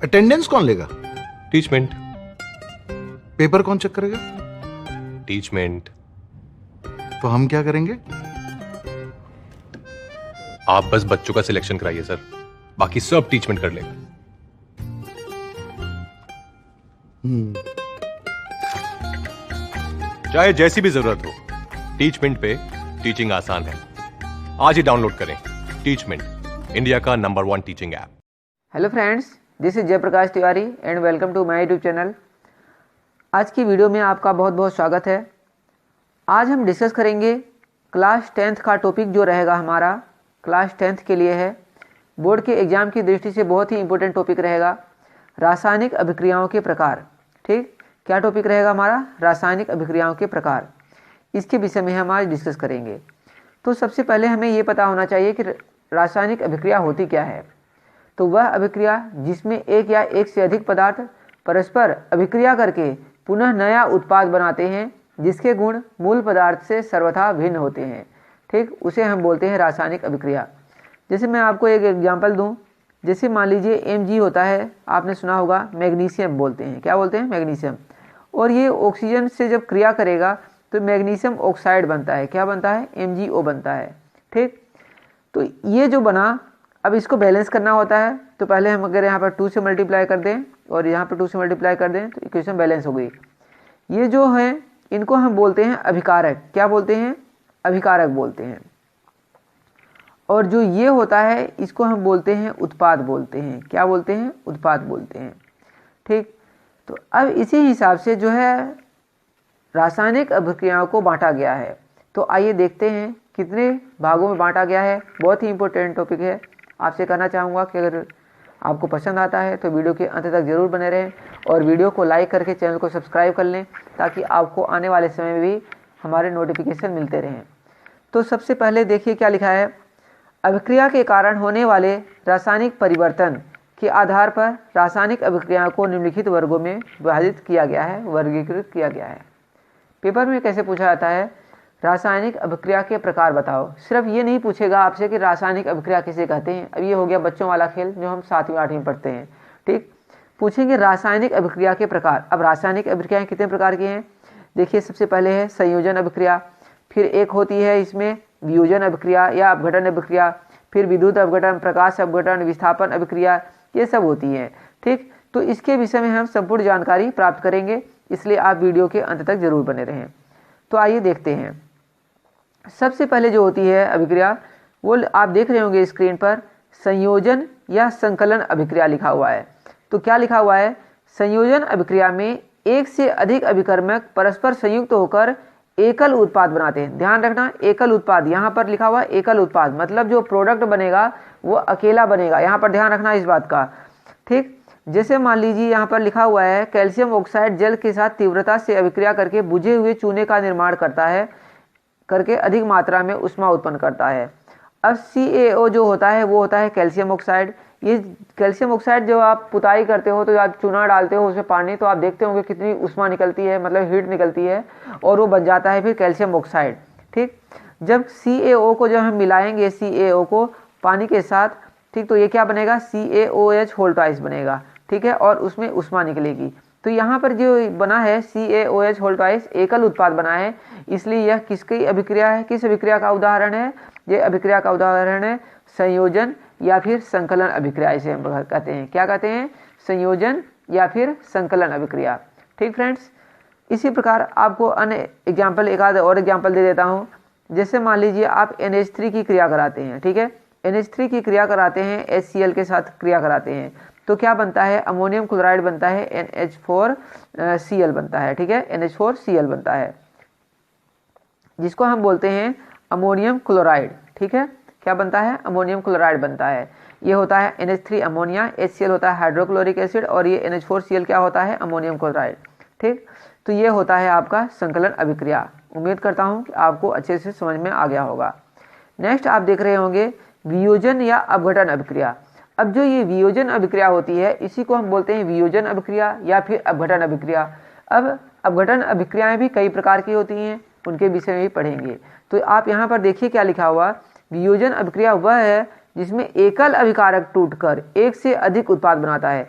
Attendance कौन लेगा? Teachmint. Paper कौन चेक करेगा? टीचमेंट। तो हम क्या करेंगे? आप बस बच्चों का सिलेक्शन कराइए सर, बाकी सब टीचमेंट कर लेगा। चाहे जैसी भी जरूरत हो, टीचमेंट पे टीचिंग आसान है। आज ही डाउनलोड करें टीचमेंट, इंडिया का number 1 teaching app. Hello friends, this is Jayprakash Tiwari and welcome to my YouTube channel. आज की वीडियो में आपका बहुत बहुत स्वागत है। आज हम डिस्कस करेंगे क्लास 10th का टॉपिक जो रहेगा हमारा क्लास 10th के लिए है। बोर्ड के एग्ज़ाम की दृष्टि से बहुत ही इंपॉर्टेंट टॉपिक रहेगा, रासायनिक अभिक्रियाओं के प्रकार। ठीक, क्या टॉपिक रहेगा हमारा? रासायनिक अभिक्रियाओं के प्रकार। इसके विषय में हम आज डिस्कस करेंगे। तो सबसे पहले हमें ये पता होना चाहिए कि रासायनिक अभिक्रिया होती क्या है। तो वह अभिक्रिया जिसमें एक या एक से अधिक पदार्थ परस्पर अभिक्रिया करके पुनः नया उत्पाद बनाते हैं जिसके गुण मूल पदार्थ से सर्वथा भिन्न होते हैं। ठीक, उसे हम बोलते हैं रासायनिक अभिक्रिया। जैसे मैं आपको एक एग्जांपल दूं, जैसे मान लीजिए Mg होता है, आपने सुना होगा मैग्नीशियम बोलते हैं। क्या बोलते हैं? मैग्नीशियम। और ये ऑक्सीजन से जब क्रिया करेगा तो मैग्नीशियम ऑक्साइड बनता है। क्या बनता है? MgO बनता है। ठीक, तो ये जो बना, अब इसको बैलेंस करना होता है। तो पहले हम अगर यहाँ पर 2 से मल्टीप्लाई कर दें और यहाँ पर 2 से मल्टीप्लाई कर दें तो इक्वेशन बैलेंस हो गई। ये जो है इनको हम बोलते हैं अभिकारक। क्या बोलते हैं? अभिकारक बोलते हैं। और जो ये होता है इसको हम बोलते हैं उत्पाद बोलते हैं। क्या बोलते हैं? उत्पाद बोलते हैं। ठीक, तो अब इसी हिसाब से जो है रासायनिक अभिक्रियाओं को बांटा गया है। तो आइए देखते हैं कितने भागों में बांटा गया है। बहुत ही इंपॉर्टेंट टॉपिक है। आपसे कहना चाहूँगा कि अगर आपको पसंद आता है तो वीडियो के अंत तक जरूर बने रहें और वीडियो को लाइक करके चैनल को सब्सक्राइब कर लें ताकि आपको आने वाले समय में भी हमारे नोटिफिकेशन मिलते रहें। तो सबसे पहले देखिए क्या लिखा है। अभिक्रिया के कारण होने वाले रासायनिक परिवर्तन के आधार पर रासायनिक अभिक्रियाओं को निम्नलिखित वर्गों में विभाजित किया गया है, वर्गीकृत किया गया है। पेपर में कैसे पूछा जाता है? रासायनिक अभिक्रिया के प्रकार बताओ। सिर्फ ये नहीं पूछेगा आपसे कि रासायनिक अभिक्रिया किसे कहते हैं। अब ये हो गया बच्चों वाला खेल जो हम 7वीं 8वीं में पढ़ते हैं। ठीक, पूछेंगे रासायनिक अभिक्रिया के प्रकार। अब रासायनिक अभिक्रियाएं कितने प्रकार की हैं? देखिए, सबसे पहले है संयोजन अभिक्रिया, फिर एक होती है इसमें वियोजन अभिक्रिया या अपघटन अभिक्रिया, फिर विद्युत अपघटन, प्रकाश अपघटन, विस्थापन अभिक्रिया, ये सब होती हैं। ठीक, तो इसके विषय में हम संपूर्ण जानकारी प्राप्त करेंगे, इसलिए आप वीडियो के अंत तक जरूर बने रहें। तो आइए देखते हैं। सबसे पहले जो होती है अभिक्रिया, वो आप देख रहे होंगे स्क्रीन पर, संयोजन या संकलन अभिक्रिया लिखा हुआ है। तो क्या लिखा हुआ है? संयोजन अभिक्रिया में एक से अधिक अभिकर्मक परस्पर संयुक्त होकर एकल उत्पाद बनाते हैं। ध्यान रखना, एकल उत्पाद, यहाँ पर लिखा हुआ एकल उत्पाद, मतलब जो प्रोडक्ट बनेगा वो अकेला बनेगा। यहाँ पर ध्यान रखना इस बात का। ठीक, जैसे मान लीजिए यहाँ पर लिखा हुआ है कैल्शियम ऑक्साइड जल के साथ तीव्रता से अभिक्रिया करके बुझे हुए चूने का निर्माण करता है, करके अधिक मात्रा में ऊष्मा उत्पन्न करता है। अब CaO जो होता है वो होता है कैल्शियम ऑक्साइड। ये कैल्शियम ऑक्साइड जो आप पुताई करते हो तो आप चूना डालते हो उसमें पानी, तो आप देखते होंगे कितनी ऊष्मा निकलती है, मतलब हीट निकलती है और वो बन जाता है फिर कैल्शियम ऑक्साइड। ठीक, जब CaO को जब हम मिलाएंगे CaO को पानी के साथ, ठीक, तो ये क्या बनेगा? CaOH होल ट्वाइस बनेगा। ठीक है, और उसमें ऊष्मा निकलेगी। तो यहाँ पर जो बना है CaOH होल ट्वाइस एकल उत्पाद बना है, इसलिए यह किसकी अभिक्रिया है? किस अभिक्रिया का उदाहरण है? ये अभिक्रिया का उदाहरण है संयोजन या फिर संकलन अभिक्रिया। इसे हम कहते हैं, क्या कहते हैं? संयोजन या फिर संकलन अभिक्रिया। ठीक फ्रेंड्स, इसी प्रकार आपको अन्य एग्जाम्पल, एक आध और एग्जाम्पल दे देता हूँ। जैसे मान लीजिए आप NH3 की क्रिया कराते हैं। ठीक है, NH3 की क्रिया कराते हैं, HCl के साथ क्रिया कराते हैं, तो क्या बनता है? अमोनियम क्लोराइड बनता है, NH4Cl बनता है। ठीक है, NH4Cl बनता है, जिसको हम बोलते हैं अमोनियम क्लोराइड। ठीक है, क्या बनता है? अमोनियम क्लोराइड बनता है। ये होता है NH3 अमोनिया, HCl होता है हाइड्रोक्लोरिक एसिड और ये NH4Cl क्या होता है? Ammonium chloride. ठीक, तो ये होता है आपका संकलन अभिक्रिया। उम्मीद करता हूँ कि आपको अच्छे से समझ में आ गया होगा। नेक्स्ट आप देख रहे होंगे वियोजन या अपघटन अभिक्रिया। अब जो ये वियोजन अभिक्रिया होती है इसी को हम बोलते हैं वियोजन अभिक्रिया या फिर अपघटन अभिक्रिया। अब अपघटन अभिक्रियाएं भी कई प्रकार की होती हैं, उनके विषय में भी पढ़ेंगे। तो आप यहाँ पर देखिए क्या लिखा हुआ, वियोजन अभिक्रिया वह है जिसमें एकल अभिकारक टूटकर एक से अधिक उत्पाद बनाता है।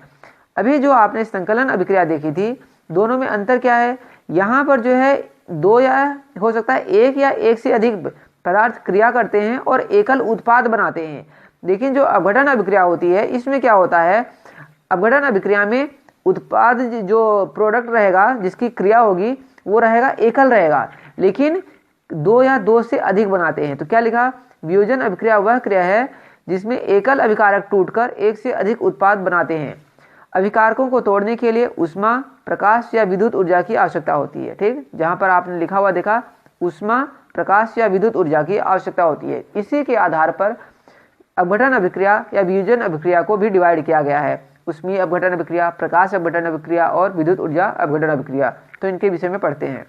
अभी जो आपने संकलन अभिक्रिया देखी थी, दोनों में अंतर क्या है, यहाँ पर जो है दो या हो सकता है एक या एक से अधिक पदार्थ क्रिया करते हैं और एकल उत्पाद बनाते हैं। लेकिन जो अपघटन अभिक्रिया होती है, इसमें क्या होता है, अपघटन अभिक्रिया में उत्पाद जो प्रोडक्ट रहेगा, जिसकी क्रिया होगी, वो रहेगा एकल रहेगा, लेकिन दो या दो से अधिक बनाते हैं। तो क्या लिखा, वियोजन अभिक्रिया वह क्रिया है जिसमें एकल अभिकारक टूटकर एक से अधिक उत्पाद बनाते हैं। अभिकारकों को तोड़ने के लिए उष्मा, प्रकाश या विद्युत ऊर्जा की आवश्यकता होती है। ठीक, जहां पर आपने लिखा हुआ देखा उष्मा, प्रकाश या विद्युत ऊर्जा की आवश्यकता होती है। इसी के आधार पर अपघटन अभिक्रिया या वियोजन अभिक्रिया को भी डिवाइड किया गया है, उष्मीय अपघटन अभिक्रिया, प्रकाश अपघटन अभिक्रिया और विद्युत ऊर्जा अपघटन अभिक्रिया। तो इनके विषय में पढ़ते हैं।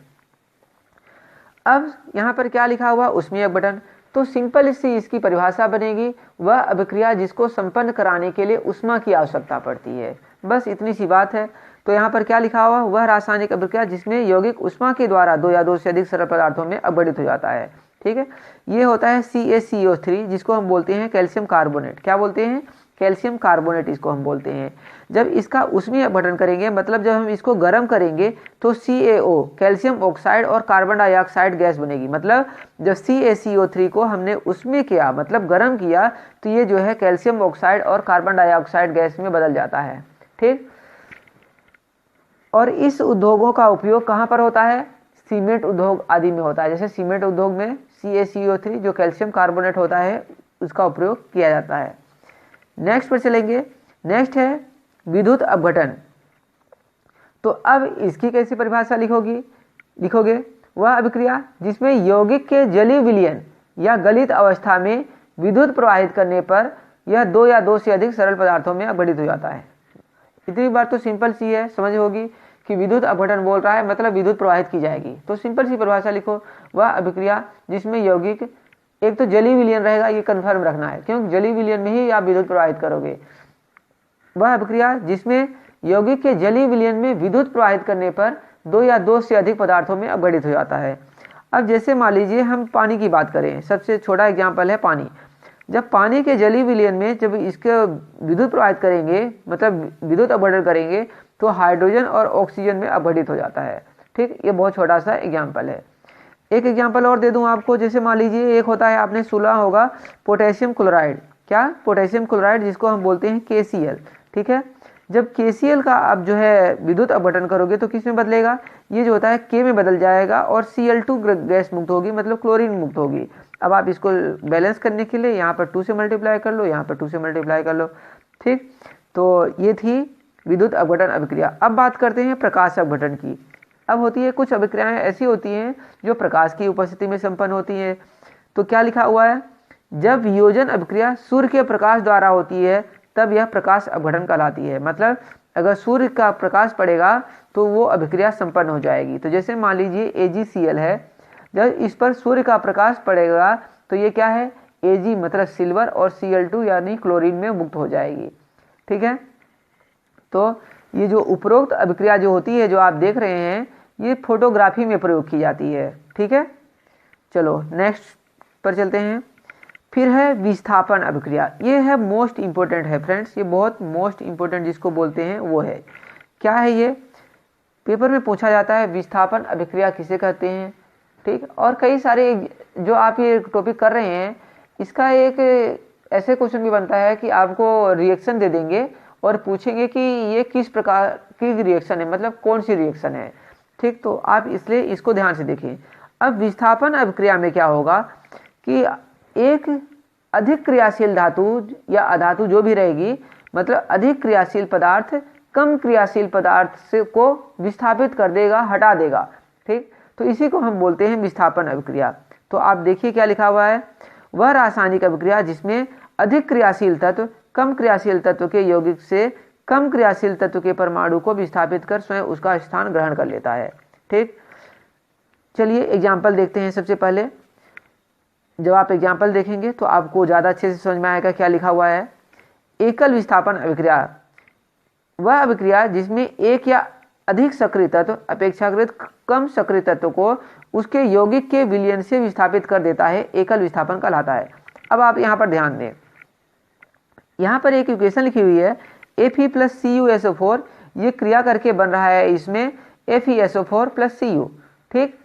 अब यहाँ पर क्या लिखा हुआ, उष्मीय अपघटन, तो सिंपल सी इसकी परिभाषा बनेगी, वह अभिक्रिया जिसको संपन्न कराने के लिए उष्मा की आवश्यकता पड़ती है। बस इतनी सी बात है। तो यहाँ पर क्या लिखा हुआ, वह रासायनिक अभिक्रिया जिसमें यौगिक उष्मा के द्वारा दो या दो से अधिक सरल पदार्थों में अपघटित हो जाता है। ठीक है, ये होता है CaCO3, जिसको हम बोलते हैं कैल्शियम कार्बोनेट। क्या बोलते हैं, कैल्शियम कार्बोनेट इसको हम बोलते हैं। जब इसका उष्मीय अपघटन करेंगे, मतलब जब हम इसको गर्म करेंगे, तो CaO कैल्शियम ऑक्साइड और कार्बन डाइऑक्साइड गैस बनेगी। मतलब जब CaCO3 को हमने उष्मीय किया, मतलब गर्म किया, तो ये जो है कैल्शियम ऑक्साइड और कार्बन डाइऑक्साइड गैस में बदल जाता है। ठीक, और इस उद्योगों का उपयोग कहाँ पर होता है, सीमेंट उद्योग आदि में होता है। जैसे सीमेंट उद्योग में CaCO3 जो कैल्शियम कार्बोनेट होता है, उसका उपयोग किया जाता है। नेक्स्ट पर चलेंगे। नेक्स्ट है विद्युत अपघटन। तो अब इसकी कैसी परिभाषा लिखोगे, वह अभिक्रिया जिसमें यौगिक के जलीय विलयन या गलित अवस्था में विद्युत प्रवाहित करने पर यह दो या दो से अधिक सरल पदार्थों में अपघटित हो जाता है। इतनी बात तो सिंपल सी है, समझ होगी कि विद्युत अपघटन बोल रहा है, मतलब विद्युत प्रवाहित की जाएगी। तो सिंपल सी परिभाषा लिखो, वह अभिक्रिया जिसमें यौगिक, एक तो जलीय विलयन रहेगा, ये कंफर्म रखना है, क्योंकि जलीय विलयन में ही आप विद्युत प्रवाहित करोगे। वह अभिक्रिया जिसमें यौगिक के जलीय विलयन में विद्युत प्रवाहित करने पर दो या दो से अधिक पदार्थों में अपघटित हो जाता है। अब जैसे मान लीजिए हम पानी की बात करें, सबसे छोटा एग्जाम्पल है पानी। जब पानी के जलीय विलयन में जब इसके विद्युत प्रवाहित करेंगे, मतलब विद्युत अपघटन करेंगे, तो हाइड्रोजन और ऑक्सीजन में अपघटित हो जाता है। ठीक, ये बहुत छोटा सा एग्जाम्पल है। एक एग्जाम्पल और दे दूं आपको, जैसे मान लीजिए एक होता है, आपने सुना होगा पोटेशियम क्लोराइड। क्या, पोटेशियम क्लोराइड, जिसको हम बोलते हैं KCl। ठीक है, जब KCl का आप जो है विद्युत अपघटन करोगे तो किस में बदलेगा, ये जो होता है K में बदल जाएगा और Cl2 गैस मुक्त होगी, मतलब क्लोरीन मुक्त होगी। अब आप इसको बैलेंस करने के लिए यहाँ पर 2 से मल्टीप्लाई कर लो, यहाँ पर 2 से मल्टीप्लाई कर लो। ठीक, तो ये थी विद्युत अपघटन अभिक्रिया। अब बात करते हैं प्रकाश अपघटन की। अब होती है कुछ अभिक्रियाएं ऐसी होती हैं जो प्रकाश की उपस्थिति में संपन्न होती हैं। तो क्या लिखा हुआ है, जब वियोजन अभिक्रिया सूर्य के प्रकाश द्वारा होती है तब यह प्रकाश अपघटन कहलाती है। मतलब अगर सूर्य का प्रकाश पड़ेगा तो वो अभिक्रिया संपन्न हो जाएगी। तो जैसे मान लीजिए AgCl है, जब इस पर सूर्य का प्रकाश पड़ेगा तो ये क्या है, Ag मतलब सिल्वर, और Cl2 यानी क्लोरीन में मुक्त हो जाएगी। ठीक है, तो ये जो उपरोक्त अभिक्रिया जो होती है, जो आप देख रहे हैं, ये फोटोग्राफी में प्रयोग की जाती है। ठीक है, चलो नेक्स्ट पर चलते हैं। फिर है विस्थापन अभिक्रिया। ये है मोस्ट इंपॉर्टेंट है फ्रेंड्स, ये बहुत मोस्ट इंपॉर्टेंट जिसको बोलते हैं वो है। क्या है ये, पेपर में पूछा जाता है विस्थापन अभिक्रिया किसे कहते हैं। ठीक, और कई सारे जो आप ये टॉपिक कर रहे हैं, इसका एक ऐसे क्वेश्चन भी बनता है कि आपको रिएक्शन दे देंगे और पूछेंगे कि ये किस प्रकार की रिएक्शन है, मतलब कौन सी रिएक्शन है। ठीक, तो आप इसलिए इसको ध्यान से देखिए। अब विस्थापन अभिक्रिया में क्या होगा कि एक अधिक क्रियाशील धातु या अधातु जो भी रहेगी, मतलब अधिक क्रियाशील पदार्थ कम क्रियाशील पदार्थ से को विस्थापित कर देगा, हटा देगा। ठीक, तो इसी को हम बोलते हैं विस्थापन अभिक्रिया। तो आप देखिए क्या लिखा हुआ है, वह रासायनिक अभिक्रिया जिसमें अधिक क्रियाशील तत्व कम क्रियाशील तत्व के यौगिक से कम क्रियाशील तत्व के परमाणु को विस्थापित कर स्वयं उसका स्थान ग्रहण कर लेता है। ठीक, चलिए एग्जाम्पल देखते हैं। सबसे पहले जब आप एग्जाम्पल देखेंगे तो आपको ज़्यादा अच्छे से समझ में आएगा क्या लिखा हुआ है। एकल विस्थापन अभिक्रिया वह अभिक्रिया जिसमें एक या अधिक सक्रिय तत्व अपेक्षाकृत कम सक्रिय तत्व को उसके यौगिक के विलयन से विस्थापित कर देता है, एकल विस्थापन कहलाता है। अब आप यहाँ पर ध्यान दें, यहाँ पर एक इक्वेशन लिखी हुई है Fe प्लस CuSO4 ये क्रिया करके बन रहा है इसमें FeSO4 प्लस Cu। ठीक,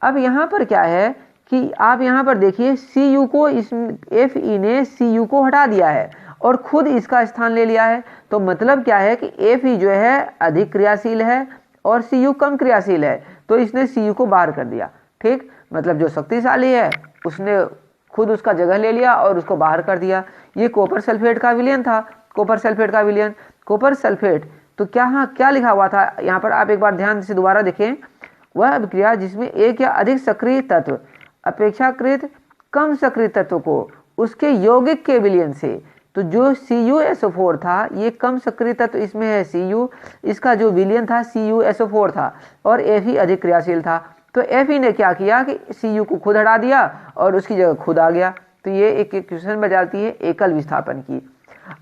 अब यहाँ पर क्या है कि आप यहाँ पर देखिए Cu को इस Fe ने Cu को हटा दिया है और खुद इसका स्थान ले लिया है। तो मतलब क्या है कि Fe जो है अधिक क्रियाशील है और Cu कम क्रियाशील है, तो इसने Cu को बाहर कर दिया। ठीक, मतलब जो शक्तिशाली है उसने खुद उसका जगह ले लिया और उसको बाहर कर दिया। ये कॉपर सल्फेट का विलयन था, कॉपर सल्फेट का विलयन। कॉपर सल्फेट तो क्या लिखा हुआ था यहाँ पर, आप एक बार ध्यान से दोबारा देखें। वह अभिक्रिया जिसमें एक या अधिक सक्रिय तत्व अपेक्षाकृत कम सक्रिय तत्व को उसके यौगिक के विलयन से, तो जो CuSO4 था ये कम सक्रिय तत्व इसमें है Cu, इसका जो विलयन था CuSO4 था और Fe अधिक क्रियाशील था। तो Fe ने क्या किया कि Cu को खुद हटा दिया और उसकी जगह खुद आ गया। तो ये एक इक्वेशन बजाती है एकल विस्थापन की।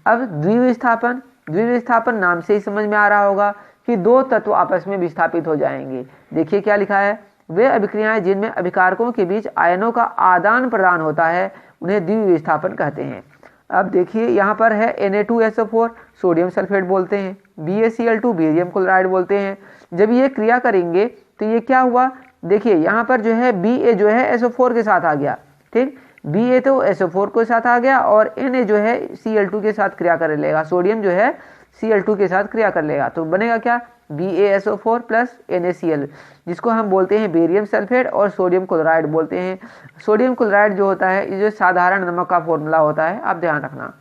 अब द्विविस्थापन, द्विविस्थापन नाम से ही समझ में आ रहा होगा कि दो तत्व आपस में विस्थापित हो जाएंगे। देखिए क्या लिखा है, वे अभिक्रियाएं जिनमें अभिकारकों के बीच आयनों का आदान प्रदान होता है उन्हें द्विविस्थापन कहते हैं। अब देखिए यहाँ पर है Na2SO4 सोडियम सल्फेट बोलते हैं, BaCl2 बेरियम क्लोराइड बोलते हैं। जब ये क्रिया करेंगे तो ये क्या हुआ, देखिए यहाँ पर जो है Ba जो है SO4 के साथ आ गया। ठीक, Ba तो SO4 के साथ आ गया और Na जो है Cl2 के साथ क्रिया कर लेगा, सोडियम जो है Cl2 के साथ क्रिया कर लेगा। तो बनेगा क्या, BaSO4 प्लस NaCl, जिसको हम बोलते हैं बेरियम सल्फेट और सोडियम क्लोराइड बोलते हैं। सोडियम क्लोराइड जो होता है ये जो साधारण नमक का फॉर्मूला होता है, आप ध्यान रखना।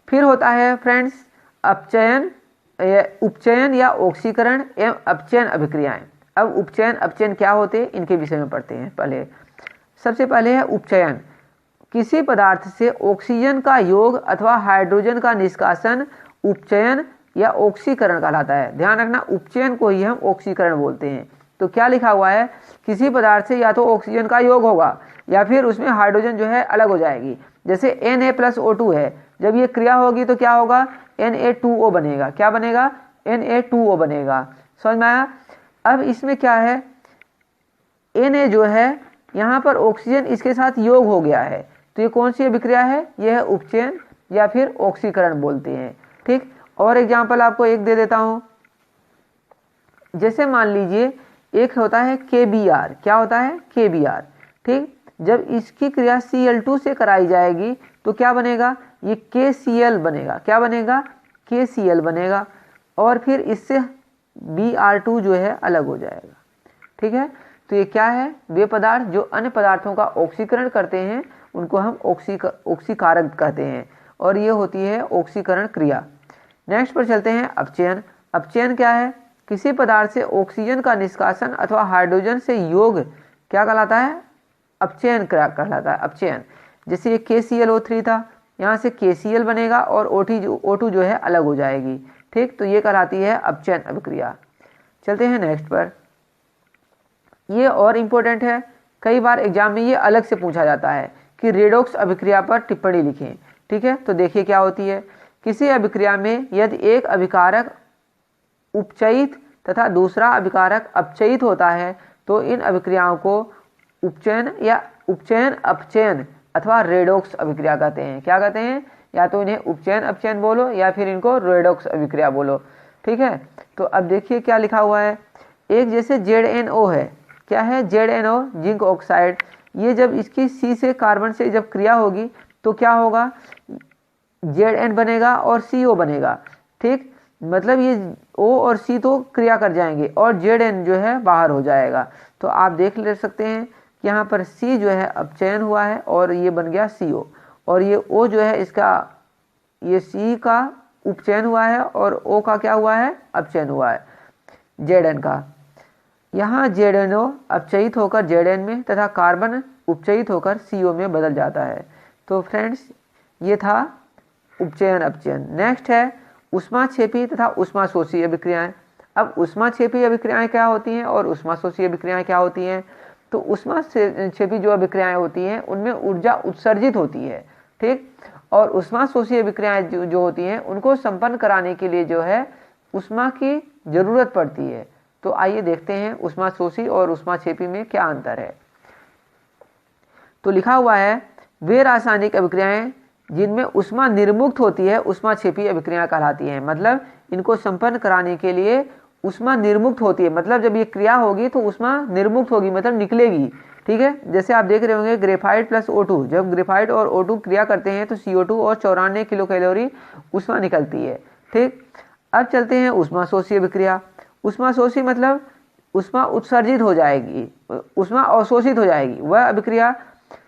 फिर होता है फ्रेंड्स अपचयन, उपचयन या ऑक्सीकरण एवं अपचयन अभिक्रियाएं। अब उपचयन अपचयन क्या होते हैं इनके विषय में पढ़ते हैं। पहले सबसे पहले है उपचयन। किसी पदार्थ से ऑक्सीजन का योग अथवा हाइड्रोजन का निष्कासन उपचयन या ऑक्सीकरण कहलाता है। ध्यान रखना, उपचयन को ही हम ऑक्सीकरण बोलते हैं। तो क्या लिखा हुआ है, किसी पदार्थ से या तो ऑक्सीजन का योग होगा या फिर उसमें हाइड्रोजन जो है अलग हो जाएगी। जैसे Na+O2 है, जब ये क्रिया होगी तो क्या होगा, Na2O बनेगा। क्या बनेगा, Na2O बनेगा। समझ में आया। अब इसमें क्या है, Na जो है यहाँ पर ऑक्सीजन इसके साथ योग हो गया है, तो ये कौन सी अभिक्रिया है, यह है उपचयन या फिर ऑक्सीकरण बोलते हैं। ठीक, और एग्जाम्पल आपको एक दे देता हूं। जैसे मान लीजिए एक होता है KBr, क्या होता है KBr। ठीक, जब इसकी क्रिया Cl2 से कराई जाएगी तो क्या बनेगा, ये KCl बनेगा। क्या बनेगा, KCl बनेगा और फिर इससे Br2 जो है अलग हो जाएगा। ठीक है, तो ये क्या है, वे पदार्थ जो अन्य पदार्थों का ऑक्सीकरण करते हैं उनको हम ऑक्सीकारक कहते हैं और ये होती है ऑक्सीकरण क्रिया। नेक्स्ट पर चलते हैं अपचयन। अपचयन क्या है, किसी पदार्थ से ऑक्सीजन का निष्कासन अथवा हाइड्रोजन से योग क्या कहलाता है, अपचयन कहलाता है। अपचयन, जैसे ये KClO3 था, यहाँ से KCl बनेगा और O2 जो है अलग हो जाएगी। ठीक, तो ये कहलाती है अपचयन अभिक्रिया। चलते हैं नेक्स्ट पर। ये और इम्पोर्टेंट है, कई बार एग्जाम में ये अलग से पूछा जाता है कि रेडॉक्स अभिक्रिया पर टिप्पणी लिखें। ठीक है, तो देखिए क्या होती है, किसी अभिक्रिया में यदि एक अभिकारक उपचयित तथा दूसरा अभिकारक अपचयित होता है तो इन अभिक्रियाओं को उपचयन अपचयन अथवा रेडॉक्स अभिक्रिया कहते हैं। क्या कहते हैं, या तो इन्हें उपचयन अपचयन बोलो या फिर इनको रेडॉक्स अभिक्रिया बोलो। ठीक है, तो अब देखिए क्या लिखा हुआ है, एक जैसे ZNO है, क्या है ZNO जिंक ऑक्साइड, ये जब इसकी C से कार्बन से जब क्रिया होगी तो क्या होगा, Zn बनेगा और CO बनेगा। ठीक, मतलब ये O और C तो क्रिया कर जाएंगे और Zn जो है बाहर हो जाएगा। तो आप देख ले सकते हैं कि यहाँ पर C जो है अपचयन हुआ है और ये बन गया CO, और ये O जो है इसका, ये C का उपचयन हुआ है और O का क्या हुआ है, अपचयन हुआ है Zn का। यहाँ ZNO अपचयित होकर Zn में तथा कार्बन उपचयित होकर CO में बदल जाता है। तो फ्रेंड्स ये था उपचयन अपचयन। नेक्स्ट है ऊष्माक्षेपी तथा ऊष्माशोषी अभिक्रियाएं। अब ऊष्माक्षेपी अभिक्रियाएं क्या होती हैं और ऊष्माशोषी अभिक्रियाएं क्या होती हैं। तो ऊष्माक्षेपी जो अभिक्रियाएं होती हैं उनमें ऊर्जा उत्सर्जित होती है। ठीक, और ऊष्माशोषी अभिक्रियाएं जो होती हैं उनको संपन्न कराने के लिए जो है ऊष्मा की जरूरत पड़ती है। तो आइए देखते हैं ऊष्माशोषी और ऊष्माक्षेपी में क्या अंतर है। तो लिखा हुआ है, वे रासायनिक अभिक्रियाएं जिनमें उष्मा निर्मुक्त होती है ऊष्माक्षेपी अभिक्रियाएं कहलाती हैं। मतलब इनको संपन्न कराने के लिए उष्मा निर्मुक्त होती है, मतलब जब ये क्रिया होगी तो उष्मा निर्मुक्त होगी, मतलब निकलेगी। ठीक है, जैसे आप देख रहे होंगे ग्रेफाइट प्लस O2, जब ग्रेफाइट और O2 क्रिया करते हैं तो CO2 और 94 किलो कैलोरी उष्मा निकलती है। ठीक, अब चलते हैं उष्माशोषी अभिक्रिया। उष्माशोषी मतलब उष्मा उत्सर्जित हो जाएगी, उष्मा अवशोषित हो जाएगी। वह अभिक्रिया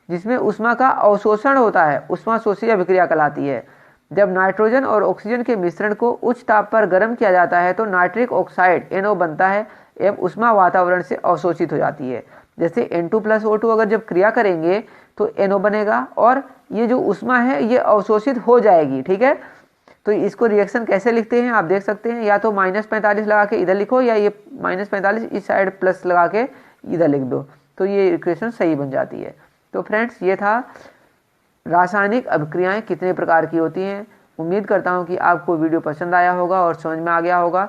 जिसमें उष्मा का अवशोषण होता है उष्माशोषी अभिक्रिया कहलाती है। जब नाइट्रोजन और ऑक्सीजन के मिश्रण को उच्च ताप पर गर्म किया जाता है तो नाइट्रिक ऑक्साइड NO बनता है एवं उष्मा वातावरण से अवशोषित हो जाती है। जैसे N2 प्लस O2 अगर जब क्रिया करेंगे तो NO बनेगा और ये जो उष्मा है ये अवशोषित हो जाएगी। ठीक है, तो इसको रिएक्शन कैसे लिखते हैं आप देख सकते हैं, या तो -45 लगा के इधर लिखो या ये -45 इस साइड प्लस लगा के इधर लिख दो, तो ये इक्वेशन सही बन जाती है। तो फ्रेंड्स, ये था रासायनिक अभिक्रियाएं कितने प्रकार की होती हैं। उम्मीद करता हूं कि आपको वीडियो पसंद आया होगा और समझ में आ गया होगा।